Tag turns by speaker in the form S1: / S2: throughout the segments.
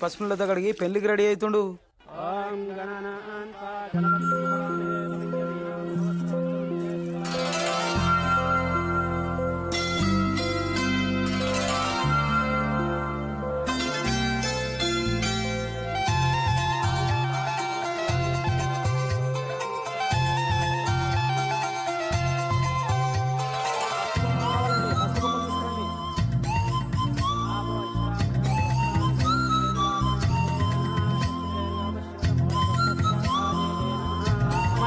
S1: పసుపులతో కడిగి పెళ్లికి రెడీ అవుతుండు.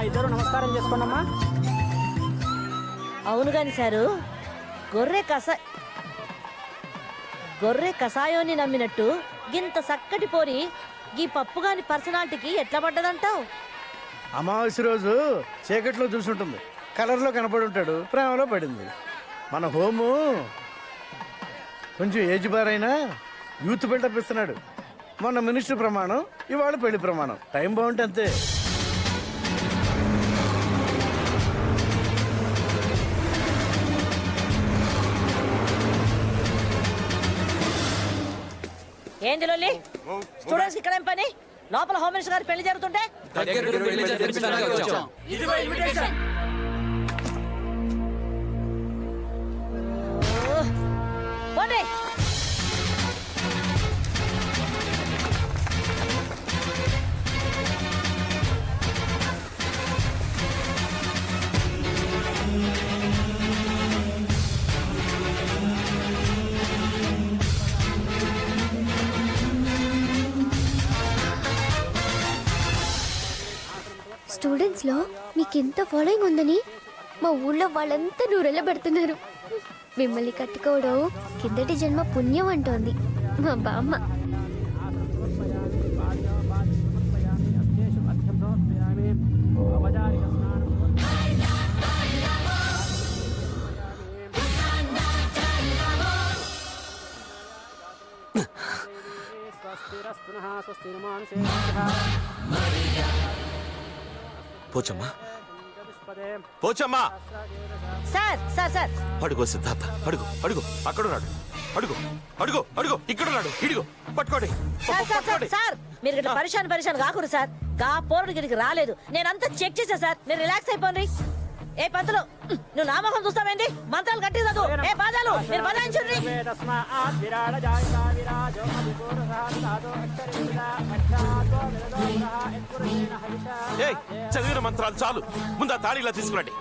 S2: ఇద్దరు నమస్కారం చేసుకోండమ్మా.
S3: అవును గాని సారు, గొర్రె కషాయోని నమ్మినట్టు గింత చక్కటి పోరి గీ పప్పుగాని పర్సనాలిటీకి ఎట్లా పడ్డదంటావు?
S4: అమావాస్య రోజు చీకట్లో చూసుంటుంది, కలర్లో కనపడి ఉంటాడు, ప్రేమలో పడింది. మన హోము కొంచెం ఏజ్ బార్ అయినా యూత్ బిల్డప్ ఇస్తున్నాడు. మొన్న మినిస్టర్ ప్రమాణం, ఇవాళ పెళ్లి ప్రమాణం. టైం బాగుంటే అంతే.
S3: ఏంది లొల్లి? స్టూడెంట్స్ ఇక్కడ ఏం పని? లోపల హోమ్ మినిస్టర్ గారి పెళ్లి జరుగుతుంటే పోండి.
S5: స్టూడెంట్స్ లో మీకు ఎంత ఫాలోయింగ్ ఉందని మా ఊళ్ళో వాళ్ళంతా నూరెళ్ళ పెడుతున్నారు. మిమ్మల్ని కట్టుకోవడం కిందటి జన్మ పుణ్యం అంటోంది మా బామ్మ.
S6: Pochamma, Pochamma.
S3: Sir sir sir
S6: అడుగో సిద్ధార్థ, అడుగు అడుగు, అక్కడున్నాడు. అడుగు అడుగు అడుగు, ఇక్కడున్నాడు. ఇడిగో పట్టుకోండి,
S3: సార్ సార్ సార్
S6: పట్టుకోండి.
S3: సార్ మీరు ఇక్కడ పరిశాన్ కాకూరు సార్. గా పోరుడు గిరికి రాలేదు, నేనంతా చెక్ చేశా సార్. మీరు రిలాక్స్ అయిపోండి. ఏ పంతులు, నువ్వు నామకం చూస్తావేంటి? మంత్రాలు కట్టి చదువు. ఏ బాధాలు మీరు బదాయించుండ్రి.
S6: ఏయ్, చదివిన మంత్రాలు చాలు, ముందు ఆ తాళి ఇలా తీసుకురండి,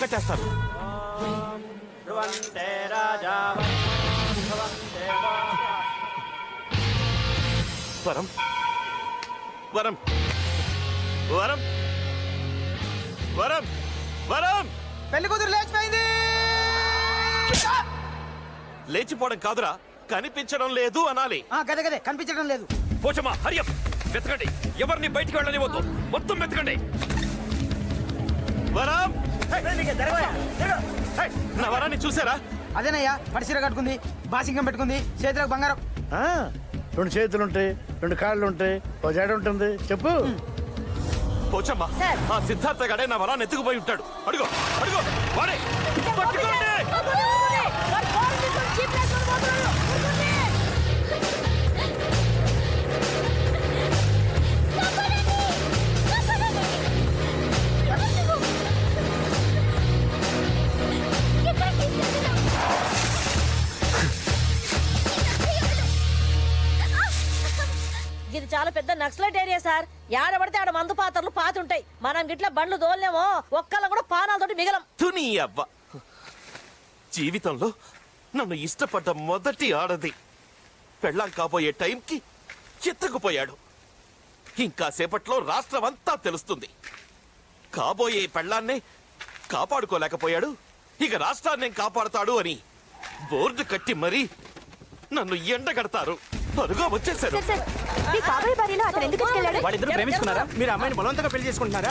S6: కట్టేస్తాను. వరం వరం వరం వరం వరం.
S1: పెళ్లి కూతురు లేచిపోయింది.
S6: లేచిపోవడం కాదురా, కనిపించడం లేదు అనాలి.
S1: గదే కనిపించడం లేదు.
S6: పోచమ్మా, హరియప్, వెతకండి. ఎవరిని బయటికి వెళ్ళనివ్వద్దు, మొత్తం వెతకండి. వరం, నా వరాన్ని చూసారా?
S1: అదేనయ్యా, పడిసీర కట్టుకుంది, బాసింగం పెట్టుకుంది, చేతులకు బంగారం.
S4: రెండు చేతులుంటాయి, రెండు కాళ్ళు ఉంటాయి, ఓ జడ ఉంటుంది. చెప్పు.
S6: పోచమ్మా, ఆ సిద్ధార్థ గడే నా వరాన్ని ఎత్తుకుపోయి ఉంటాడు. అడుగు అడుగు, వాడే పట్టుకోండి.
S3: ఇది చాలా పెద్ద నక్సలైట్ ఏరియా సార్. ఏడబడితే ఆడ మందు పాత్రలు పాతుంటాయి. మనం గిట్ల బండ్లు దోలేమో ఒక్కళ్ళ కూడా పానాలతోటి మిగలం.
S6: తుని అవ్వ, జీవితంలో నన్ను ఇష్టపడ్డ మొదటి ఆడది పెళ్ళాం కాబోయే టైంకి ఎత్తుకుపోయాడు. ఇంకా సేపట్లో రాష్ట్రం అంతా తెలుస్తుంది. కాబోయే పెళ్ళాన్నే కాపాడుకోలేకపోయాడు, ఇక రాష్ట్రాన్ని కాపాడుతాడు అని బోర్డు కట్టి మరీ నన్ను ఎండగడతారు. అరుగా వచ్చేసారు.
S2: వాళ్ళిద్దరు ప్రేమించుకున్నారా? మీరు అమ్మాయిని బలవంతంగా పెళ్లి చేసుకుంటున్నారా?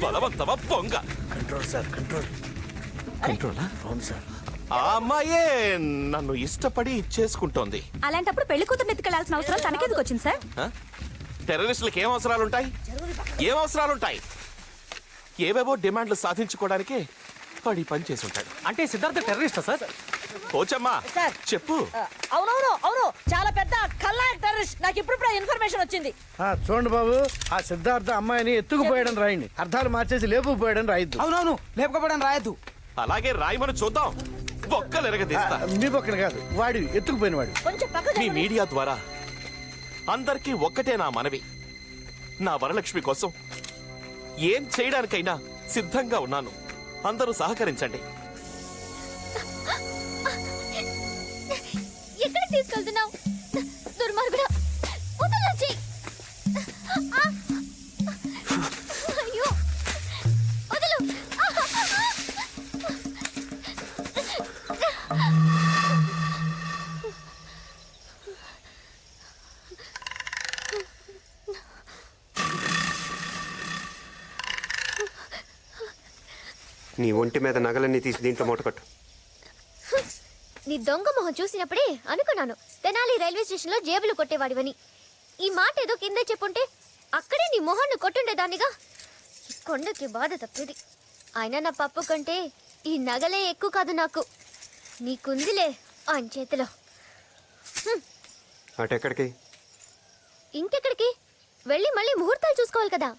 S6: బలవంతమా పొంగ?
S4: Control sir, control.
S6: కంట్రోలా?
S4: అవును సార్.
S6: ఆ అమ్మాయే నన్ను ఇష్టపడి చేసుకుంటోంది.
S5: అలాంటప్పుడు పెళ్లి కూతురు ఎత్తుకెళ్లాల్సిన అవసరం తనకెందుకు వచ్చింది సార్?
S6: టెర్రరిస్టులకు ఏం అవసరాలుంటాయి? ఏం అవసరాలుంటాయి? ఏవేవో డిమాండ్లు సాధించుకోవడానికే వాడి పని చేసి ఉంటాడు.
S2: అంటే సిద్ధార్థ టెర్రరిస్టా సార్?
S6: పోచమ్మా,
S3: సార్
S6: చెప్పు.
S3: అవునవును అవును, చాలా పెద్ద కల్లా టెర్రరిస్ట్. నాకు ఇప్పుడు ఇన్ఫర్మేషన్ వచ్చింది.
S4: చూడండి బాబు, ఆ సిద్ధార్థ అమ్మాయిని ఎత్తుకుపోయాడని రాయండి, అర్థాలు మార్చేసి లేపుకుపోయాడని రాయద్దు.
S1: అవునవును, లేపకపోవడానికి రాయద్దు.
S6: అలాగే రాయమని చూద్దాం. బొక్కలు ఎరగదీస్తా.
S4: మీ పక్కన కాదు, వాడి ఎత్తుకుపోయిన వాడు.
S3: కొంచెం పక్క
S6: మీ మీడియా ద్వారా అందరికీ ఒక్కటే నా మనవి. నా వరలక్ష్మి కోసం ఏం చేయడానికైనా సిద్ధంగా ఉన్నాను. అందరూ సహకరించండి.
S5: ఎక్కడికి తీసుకెళ్తున్నావు దుర్మార్గుడా? వదలొచ్చి. అయ్యో వదలు.
S7: నీ ఒంటి మీద నగలన్నీ తీసి దీంట్లో మూటకట్టు.
S5: నీ దొంగ మొహం చూసినప్పుడే అనుకున్నాను తెనాలి రైల్వే స్టేషన్ లో జేబులు కొట్టేవాడివని. ఈ మాట ఏదో కింద చెప్పుంటే అక్కడే నీ మొహాన్ని కొట్టుండేదానిగా. ఈ కొండకి బాధ తప్పేది. అయినా నా పప్పు కంటే ఈ నగలే ఎక్కువ కాదు నాకు. నీకుందిలే ఆయన చేతిలో.
S7: అటెక్కడికి?
S5: ఇంకెక్కడికి వెళ్ళి మళ్ళీ ముహూర్తాలు చూసుకోవాలి కదా.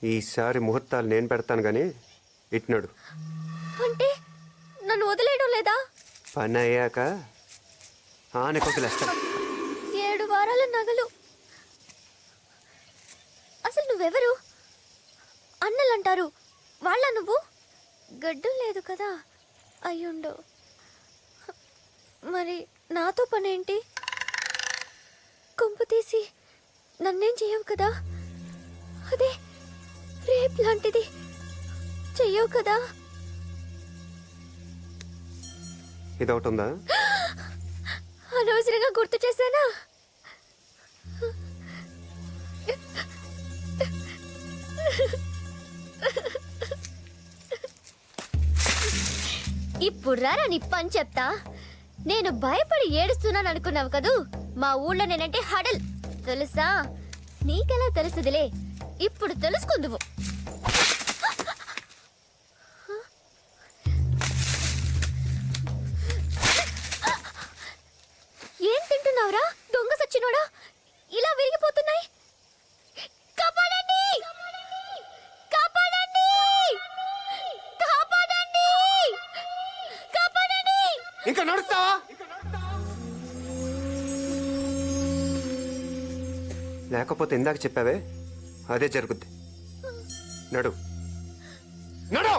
S7: ఈసారి ముహూర్తాలు నేను పెడతాను గానీ ఇట్నాడు.
S5: అంటే నన్ను వదిలేయడం లేదా?
S7: పని అయ్యాక ఆనకొకలేస్తాను.
S5: 7 వారాల నగలు. అసలు నువ్వెవరు? అన్నలంటారు, వాళ్ళ నువ్వు? గడ్డం లేదు కదా, అయ్యుండో. మరి నాతో పనేంటి? కొంపు తీసి నన్నేం చెయ్యవు కదా? అదే రేప్ లాంటిది చెయ్యవు కదా?
S7: ఇదొకటి ఉందా?
S5: అనవసరంగా గుర్తు చేశానా? ఇప్పుడు రారా నీ పని చెప్తా. నేను భయపడి ఏడుస్తున్నాను అనుకున్నావు కదూ. మా ఊళ్ళో నేనంటే హడల్ తెలుసా? నీకెలా తెలుసుదిలే, ఇప్పుడు తెలుసుకుందువు. ఏం తింటున్నావురా దొంగ సచ్చినోడా? ఇలా విరిగిపోతున్నాయి. కాపాడండి! కాపాడండి! కాపాడండి! కాపాడండి!
S7: ఇంకా నడుస్తావా? లేకపోతే ఇందాక చెప్పావే అదే జరుగుద్ది. నడు నడు.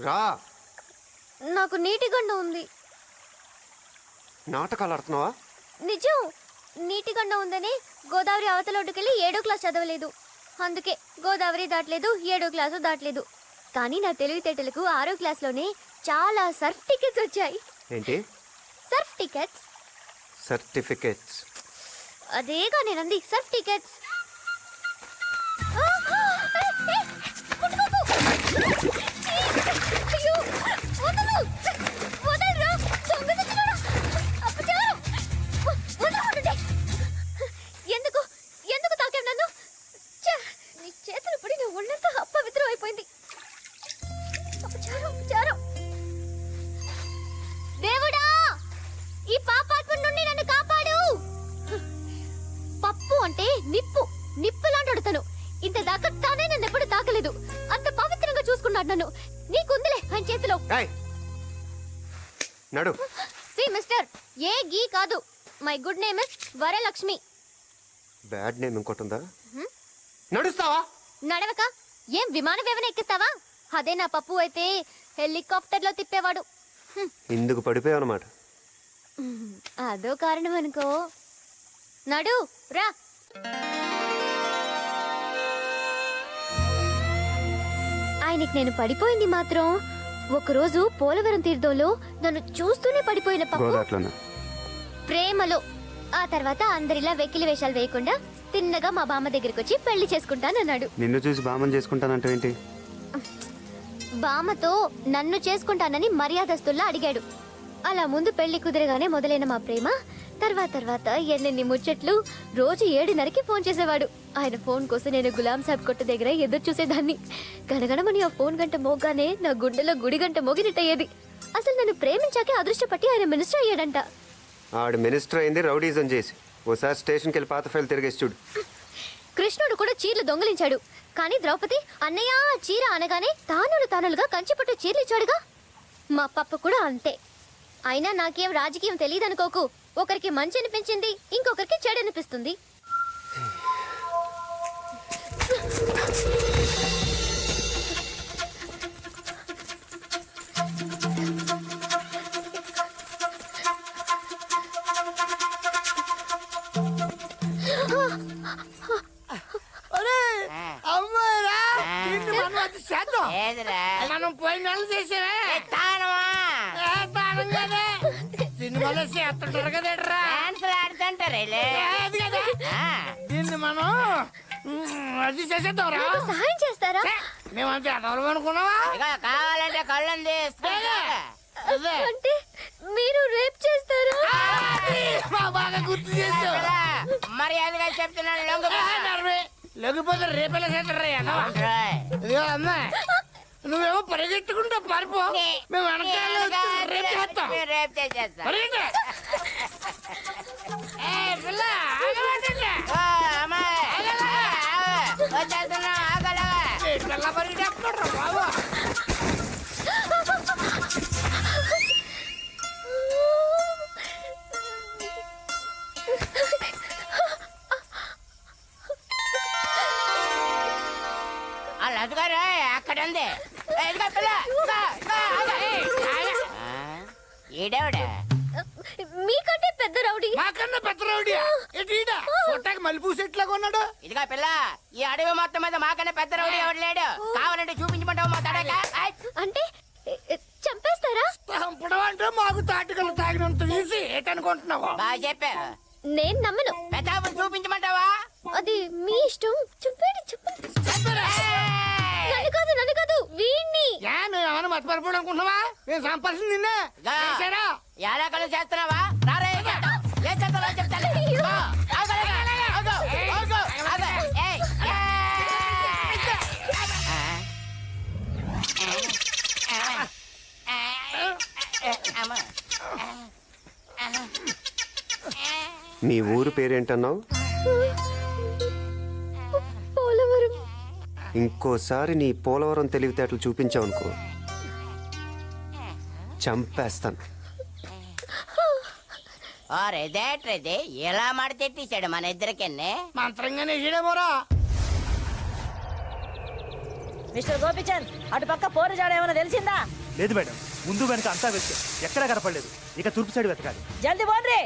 S7: రా.
S5: నాకు నీటి గండ ఉంది.
S7: నాటకాలు ఆడుతున్నావా?
S5: నిజం. నీటి గండ ఉందని గోదావరి అవతలొడ్డుకెళ్ళి 7వ క్లాస్ చదవలేదు. అందుకే గోదావరి దాటలేదు, 7వ క్లాసు దాటలేదు. కానీ నా తెలివితేటలకు 6వ క్లాస్లోనే చాలా సర్ఫ్ టికెట్స్ వచ్చాయి.
S7: ఏంటి?
S5: Surf tickets.
S7: సర్టిఫికెట్స్.
S5: అదేగా నేనంది, సర్ఫ్ టికెట్స్. అయ్యో, వదలు! వదలరా, దొంగ సచ్చినోడా! అపచారం! వదలకుంటుంటే. ఎందుకు ఎందుకు తాకావు నన్ను? ఛ! నీ చేతులు పడి నా ఒళ్ళంతా అపవిత్రం అయిపోయింది. అపచారం, అపచారం! దేవుడా, ఈ పాపాత్మ నుండి నన్ను కాపాడు. పప్పు అంటే నిప్పు, నిప్పులాంటి తను. ఇంత దాకా తానే నన్ను ఎప్పుడు తాకలేదు. అంత పవిత్రంగా చూసుకున్నాడు నన్ను. నీకుందిలే ఆయన చేతిలో.
S7: ఏయ్, నడు.
S5: సి మిస్టర్, ఏ గీ కాదు. My good name is Varalakshmi.
S7: Bad name ఇంకోటి ఉందా? నడుస్తావా?
S5: నడవక ఏం విమానం ఏమైనా ఎక్కిస్తావా? అదే నా పప్పు అయితే హెలికాప్టర్లో తిప్పేవాడు.
S7: ఇందుకు పడిపోయావు అన్నమాట.
S5: అదో కారణం అనుకో. నడు రా. ఆయనకి నేను పడిపోయింది మాత్రం ఒకరోజు పోలవరం తీర్థంలో నన్ను చూస్తూనే పడిపోయిన పప్పు
S7: గోదాట్లోనా?
S5: ప్రేమలో. ఆ తర్వాత అందరిలా వెకిలి వేషాలు వేయకుండా తిన్నగా మా బామ్మ దగ్గరికి వచ్చి పెళ్లి చేసుకుంటానన్నాడు.
S7: నిన్ను చూసి బామని చేసుకుంటానంటే ఏంటి?
S5: బామ్మతో నన్ను చేసుకుంటానని మర్యాదస్తుల్లా అడిగాడు. అలా ముందు పెళ్లి కుదిరగానే మొదలైన మా ప్రేమ తర్వాత ఎన్నెన్ని ముచ్చట్లు. రోజు 7:30కి ఫోన్ చేసేవాడు. ఆయన ఫోన్ కోసం నేను గులాం సాబ్ కొట్టు దగ్గర ఎదురు చూసేదాన్ని. గణగణమని ఆ ఫోన్ గంట మోగానే నా గుండెలో గుడి గంట మోగినట్టయ్యేది. అసలు నన్ను ప్రేమించాకే అదృష్టపట్టి ఆయన మినిస్టర్ అయ్యాడంట.
S7: ఆడు మినిస్టర్ అయింది రౌడీజం చేసి. ఓసారి స్టేషన్కి వెళ్ళి పాత ఫైల్ తిరిగేసి చూడు.
S5: కృష్ణుడు కూడా చీరలు దొంగలించాడు. కానీ ద్రౌపది అన్నయ్య చీర అనగానే తానులుగా కంచిపట్టు చీరలు ఇచ్చాడుగా. మా పప్ప కూడా అంతే. అయినా నాకేం రాజకీయం తెలియదనుకోకు. ఒకరికి మంచి అనిపించింది, ఇంకొకరికి చెడు అనిపిస్తుంది.
S4: అమ్మాయిరా మనం అది చేద్దాం.
S8: ఏదిరా
S4: మనం పోయిన నెలలు చేసేవే
S8: తానమా
S4: తానం కదా. సినిమాలో చేస్తుంటారు కదరా.
S8: డాన్సులు ఆడుతుంటారు
S4: అది కదా. దీన్ని మనం అది చేసేద్దాం రా.
S5: నాకు సహాయం చేస్తారా?
S4: మేమంతా అడవులు అనుకున్నావా?
S8: కావాలంటే కళ్ళని తీసుకో
S5: అంటే మీరు రేప్ చేస్తారా?
S4: బాగా గుర్తు చేస్తావు.
S8: మర్యాదగా చెప్తున్నాను
S4: లేకపోతే రేపెలా చేస్తారా? ఇదిగో అమ్మా, నువ్వేమో పరిగెత్తుకుంటా పారిపో. మేము వెనకాల రేపు చేస్తాం.
S8: రేపు చేసేస్తా
S4: పరిగెత్తే. పిల్ల
S8: వచ్చేస్తున్నా ఆగలవా
S4: పిల్ల పరిగెత్తుకుంటారా బాబు?
S8: అదిగారా అక్కడ ఉంది ఈడేవిడ
S5: మీకంటే పెద్ద రౌడీ.
S4: మాకన్నా పెద్ద రౌడియా? చూడటానికి మల్లెపూ సెట్లాగా ఉన్నాడు.
S8: ఇదిగా పిల్ల ఈ అడవి మొత్తం మీద మాకన్నా పెద్ద రౌడీ ఎవడు లేడు. కావాలంటే చూపించమంటావు మా తడక
S5: అంటే చంపేస్తారా?
S4: చంపడం అంటే మాకు తాటికలు తాగినంత ఈజీ ఏంటనుకుంటున్నావా?
S8: బాగా చెప్పావు.
S5: నేను నమ్మను.
S8: పెద్దాపులు చూపించమంటావా?
S5: అది మీ ఇష్టం. చెప్పండి నన్ను కాదు వీణ్ణి.
S4: నువ్వేమన్నా మర్చిపోవడం అనుకుంటున్నావా? నేను సంపాదించింది నిన్నే. చేశారా?
S8: ఎలా కలు చేస్తున్నావా? రారా ఏం చేస్తావో చెప్తాను.
S7: మీ ఊరు పేరేంటన్నావు?
S5: పోలవరం.
S7: ఇంకోసారి నీ పోలవరం తెలివితేటలు చూపించావనుకో చంపేస్తాను.
S8: రేదేట్రేది ఎలా మడతెట్టేశాడు మన ఇద్దరికెన్నే.
S4: మంత్రంగానే వేయడమోరా.
S3: మిస్టర్ గోపిచంద్, అటు పక్క పోరు జాడ ఏమైనా తెలిసిందా?
S2: లేదు మేడం, ముందు వెనక అంతా వెతికాం, ఎక్కడా కనపడలేదు. ఇక తూర్పు సైడ్ వెతకాలి.
S3: జల్దీ పోండ్రి.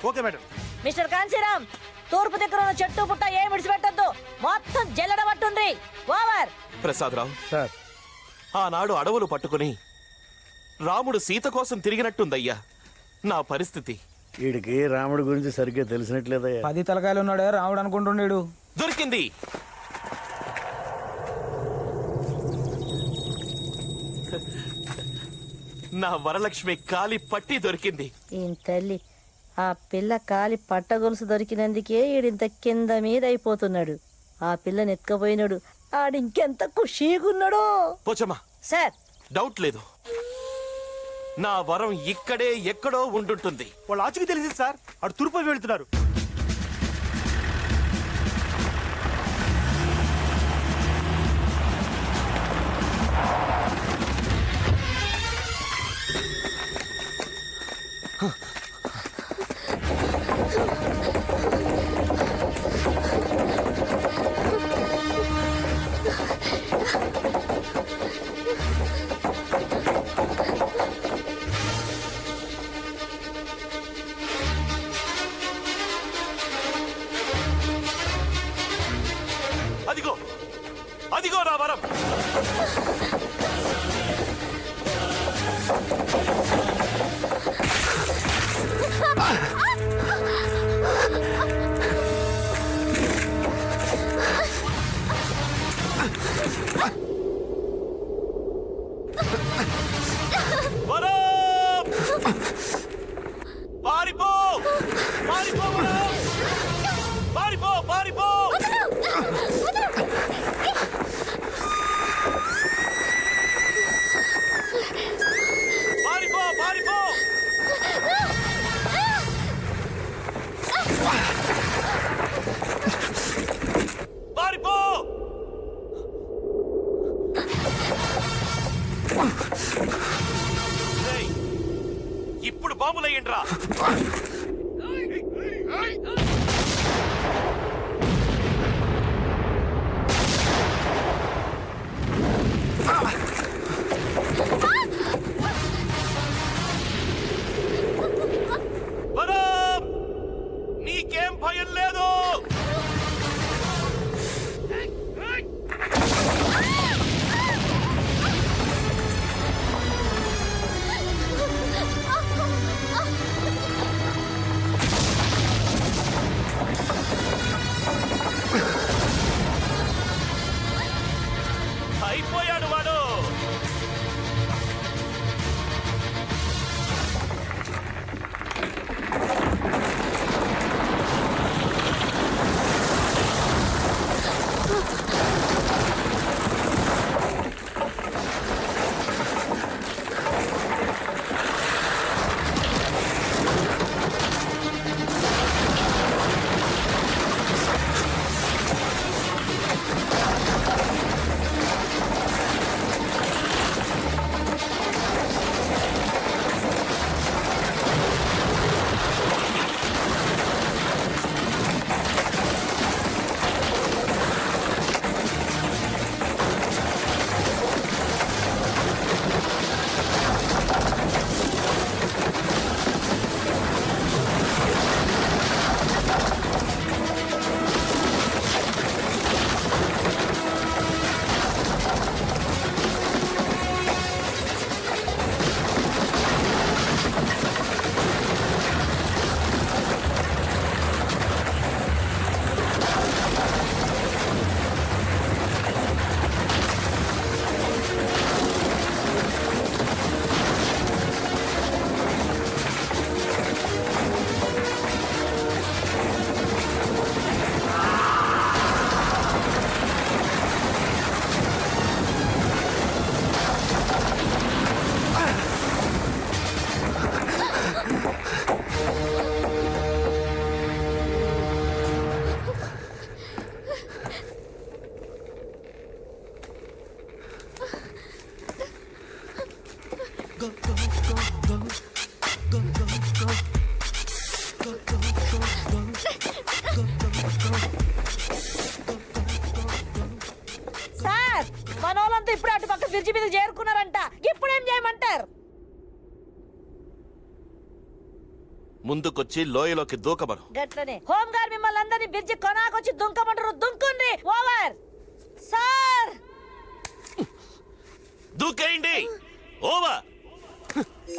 S2: Okay madam.
S3: మిస్టర్ కాంశీరామ్, తూర్పు దగ్గర ఉన్న చెట్టు పుట్ట ఏం విడిచిపెట్టద్దు. మొత్తం జల్లెడ పట్టుండ్రి. ఓవర్.
S6: ప్రసాదరావు
S4: సార్,
S6: ఆనాడు అడవులు పట్టుకుని రాముడు సీత కోసం తిరిగినట్టుందయ్యా నా పరిస్థితి.
S4: వీడికి రాముడి గురించి సరిగ్గా తెలిసినట్లేదయ్యా.
S1: 10 తలకాయలు ఉన్నాడే రాముడు అనుకుంటుండేడు.
S6: దొరికింది. నా వరలక్ష్మి కాలి పట్టి దొరికింది.
S3: ఈయన తల్లి, ఆ పిల్ల కాలి పట్ట గొలుసు దొరికినందుకే ఈడింత కింద మీద అయిపోతున్నాడు. ఆ పిల్లని ఎత్తుకపోయినాడు. ఆడింకెంత ఖుషీగున్నాడో.
S6: పోచమ్మా,
S3: సార్,
S6: డౌట్ లేదు, నా వరం ఇక్కడే ఎక్కడో ఉండుంటుంది.
S2: వాళ్ళు ఆచుకు తెలిసింది సార్, అటు తూర్పు వెళ్తున్నారు.
S6: అదిగో అదిగో నా వరం. వరం! పారిపో! చేయండి రా. వరం! నీకేం భయం లేదు. అయిపోయాడు వాడు.
S3: సార్ మనోళ్ళంతా ఇప్పుడే అటు పక్క బ్రిడ్జి మీద చేరుకున్నారంట. ఇప్పుడేం చేయమంటారు?
S6: ముందుకొచ్చి లోయలోకి దూకమను.
S3: గట్లనే హోమ్ గార్డ్ మిమ్మల్ని అందరినీ బ్రిడ్జి కొనాకొచ్చి దుంకమంటారు. దుంకుండ్రి. ఓవర్. సార్
S6: దూకేయండి. ఓవర్.